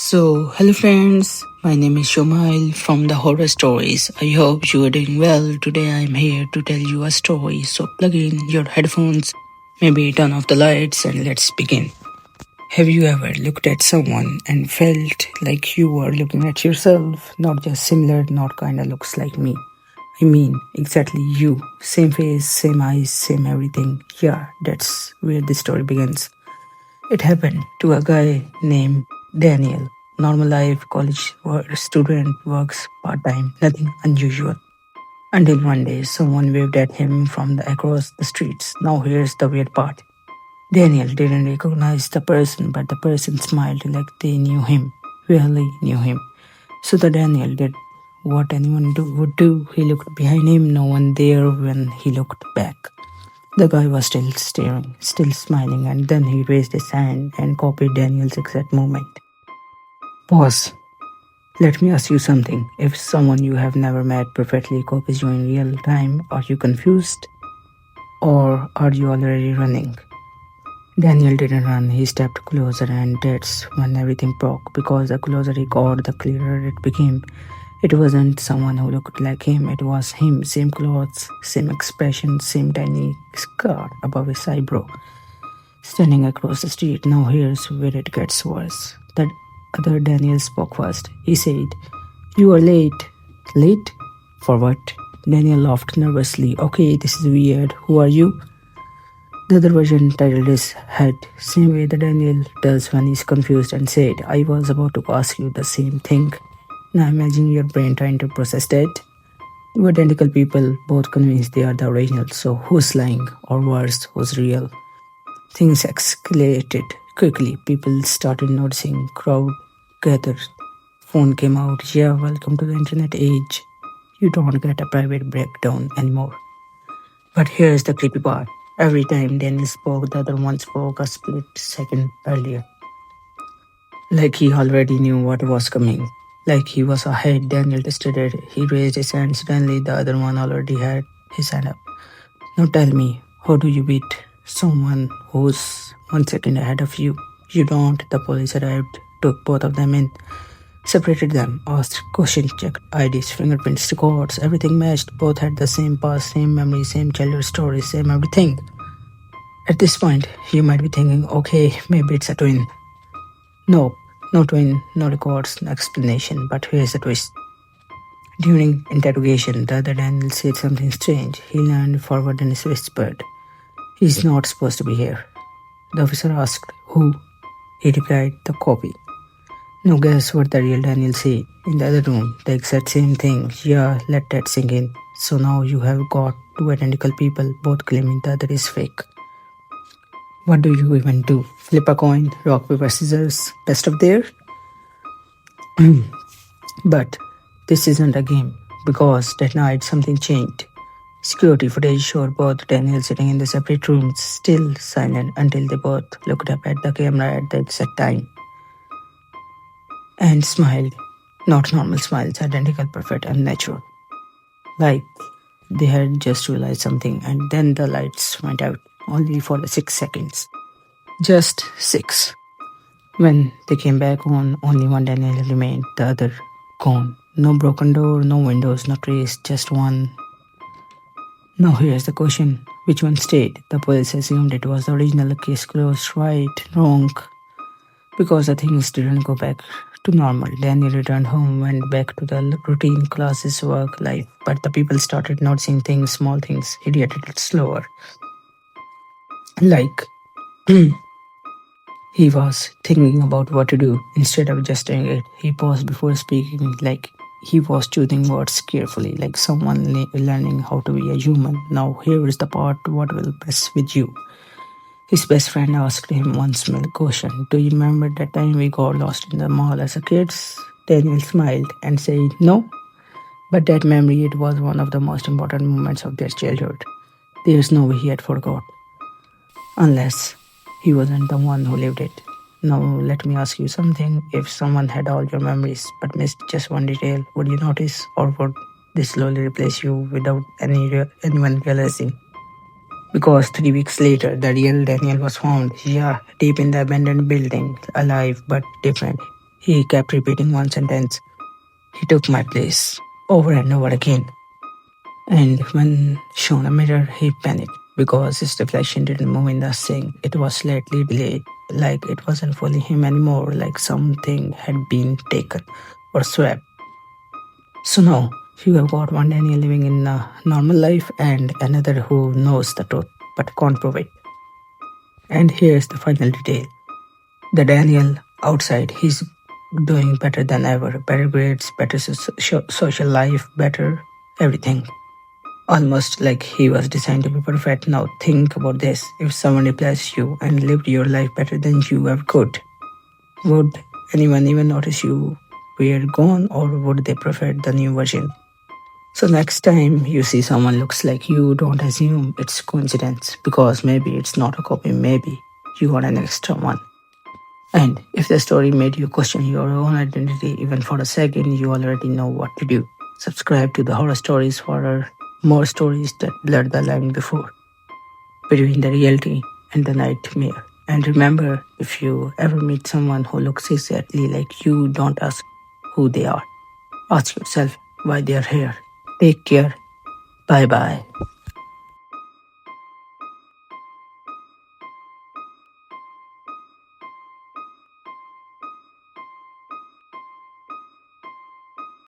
Hello friends, my name is Shomail from the Horror Stories. I hope you are doing well. Today I am here to tell you a story. So plug in your headphones, maybe turn off the lights, and let's begin. Have you ever looked at someone and felt like you were looking at yourself? Not just similar, not kinda looks like me. I mean, exactly you. Same face, same eyes, same everything. Yeah, that's where the story begins. It happened to a guy named Daniel. Normal life, college student, works part time, nothing unusual. Until one day, someone waved at him from across the streets. Now, here's the weird part. Daniel didn't recognize the person, but the person smiled like they knew him, really knew him. So the Daniel did what would do. He looked behind him, no one there when he looked back. The guy was still staring, still smiling, and then he raised his hand and copied Daniel's exact movement. Pause. Let me ask you something. If someone you have never met perfectly copies you in real time, are you confused? Or are you already running? Daniel didn't run, he stepped closer, and that's when everything broke, because the closer he got, the clearer it became. It wasn't someone who looked like him, it was him. Same clothes, same expression, same tiny scar above his eyebrow. Standing across the street. Now here's where it gets worse. The other Daniel spoke first. He said, "You are late." "Late? For what?" Daniel laughed nervously. "Okay, this is weird. Who are you?" The other version tilted his head, same way the Daniel does when he's confused, and said, "I was about to ask you the same thing." Now imagine your brain trying to process that. Two identical people, both convinced they are the original, so who's lying? Or worse, who's real? Things escalated quickly. People started noticing, crowd gathered. Phone came out. Yeah, welcome to the internet age. You don't get a private breakdown anymore. But here's the creepy part. Every time Daniel spoke, the other one spoke a split second earlier. Like he already knew what was coming. Like he was ahead. Daniel tested it. He raised his hand. Suddenly, the other one already had his hand up. "Now tell me, how do you beat someone who's 1 second ahead of you?" "You don't." The police arrived, took both of them in, separated them, asked questions, checked IDs, fingerprints, records. Everything matched. Both had the same past, same memory, same childhood stories, same everything. At this point, you might be thinking, okay, maybe it's a twin. Nope, no twin, no records, no explanation. But here's the twist. During interrogation, the other Daniel said something strange. He leaned forward and whispered, "He's not supposed to be here." The officer asked, "Who?" He replied, "The copy." Now guess what the real Daniel said? In the other room, the exact same thing. Yeah, let that sink in. So now you have got two identical people, both claiming the other is fake. What do you even do? Flip a coin, rock, paper, scissors, best of there? But this isn't a game, because that night something changed. Security footage showed both Daniel sitting in the separate rooms, still silent until they both looked up at the camera at the exact time. And smiled. Not normal smiles, identical, perfect, and natural. Like they had just realized something, and then the lights went out, only for 6 seconds. Just 6. When they came back on, only one Daniel remained, the other gone. No broken door, no windows, no trace, just one. Now here's the question. Which one stayed? The police assumed it was the original. Case closed. Right? Wrong? Because the things didn't go back to normal. Daniel returned home, went back to the routine, classes, work, life. But the people started noticing things, small things. He reacted it slower. Like he was thinking about what to do. Instead of just doing it, he paused before speaking, like he was choosing words carefully, like someone learning how to be a human. Now here is the part what will best with you. His best friend asked him one small question. "Do you remember that time we got lost in the mall as a kids?" Daniel smiled and said, "No." But that memory, it was one of the most important moments of their childhood. There's no way he had forgot. Unless he wasn't the one who lived it. Now let me ask you something. If someone had all your memories but missed just one detail, would you notice, or would they slowly replace you without anyone realizing? Because 3 weeks later, the real Daniel was found, yeah, deep in the abandoned building, alive but different. He kept repeating one sentence. He took my place over and over again. And when shown a mirror, he panicked because his reflection didn't move in the sink. It was slightly delayed, like it wasn't fully him anymore, like something had been taken or swapped. So now you have got one Daniel living in a normal life and another who knows the truth but can't prove it. And here's the final detail. The Daniel outside, he's doing better than ever. Better grades, better social life, better everything. Almost like he was designed to be perfect. Now think about this. If someone replaced you and lived your life better than you ever could, would anyone even notice you were gone, or would they prefer the new version? So next time you see someone looks like you, don't assume it's coincidence, because maybe it's not a copy, maybe you got an extra one. And if the story made you question your own identity even for a second, you already know what to do. Subscribe to the Horror Stories for more stories that blur the line between the reality and the nightmare. And remember, if you ever meet someone who looks exactly like you, don't ask who they are. Ask yourself why they are here. Take care. Bye bye.